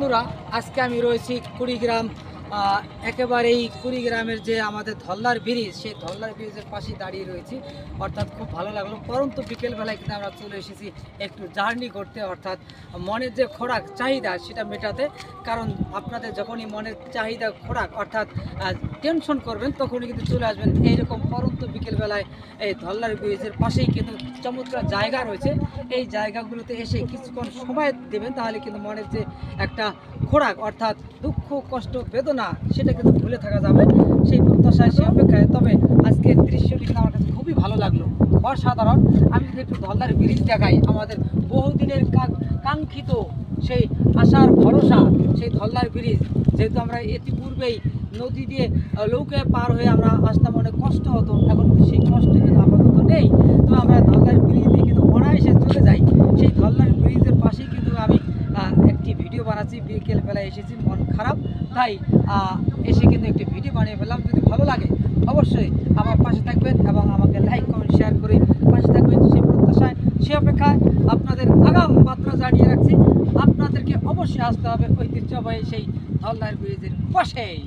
বন্ধুরা, আজকে আমি রয়েছি কুড়িগ্রাম। একেবারেই কুড়িগ্রামের যে আমাদের ধল্লার ব্রিজ, সেই ধল্লার ব্রিজের পাশেই দাঁড়িয়ে রয়েছি। অর্থাৎ খুব ভালো লাগলো। পরন্তু বিকেলবেলায় কিন্তু আমরা চলে এসেছি একটু জার্নি করতে, অর্থাৎ মনের যে খোরাক চাহিদা সেটা মেটাতে। কারণ আপনাদের যখনই মনের চাহিদা খোরাক অর্থাৎ টেনশন করবেন, তখনই কিন্তু চলে আসবেন এইরকম পরন্তু বিকেলবেলায় এই ধল্লার ব্রিজের পাশেই কিন্তু চমৎকার জায়গা রয়েছে। এই জায়গাগুলোতে এসে কিছুক্ষণ সময় দেবেন, তাহলে কিন্তু মনের যে একটা খোরাক অর্থাৎ দুঃখ, কষ্ট, বেদনা সেটা কিন্তু ভুলে থাকা যাবে। সেই প্রত্যাশায়, সেই অপেক্ষায়। তবে আজকের দৃশ্যটি কিন্তু আমার কাছে খুবই ভালো লাগলো, অসাধারণ। আমি যদি একটু ধল্লার ব্রিজ দেখাই, আমাদের বহুদিনের কাঙ্ক্ষিত সেই আশার ভরসা, সেই ধল্লার ব্রিজ। যেহেতু আমরা ইতিপূর্বেই নদী দিয়ে নৌকায় পার হয়ে আমরা আসতাম, অনেক কষ্ট হতো। এখন সেই কষ্ট কিন্তু আপাতত নেই। তো আমরা ধল্লার ব্রিজ দিয়ে কিন্তু অনায়াসে চলে যাই। সেই ধল্লার ব্রিজের পাশেই কিন্তু আমি একটি ভিডিও বানাচ্ছি। বিকেলবেলায় এসেছি, মন খারাপ, তাই এসে কিন্তু একটি ভিডিও বানিয়ে ফেললাম। যদি ভালো লাগে অবশ্যই আমার পাশে থাকবেন এবং আমাকে লাইক, কমেন্ট, শেয়ার করে পাশে থাকবেন। সেই প্রত্যাশায়, সে অপেক্ষায় আপনাদের আগাম বার্তা জানিয়ে রাখছি। আপনাদেরকে অবশ্যই আসতে হবে ঐতিহ্যবাহী সেই ধল্লার ব্রিজের পাশেই।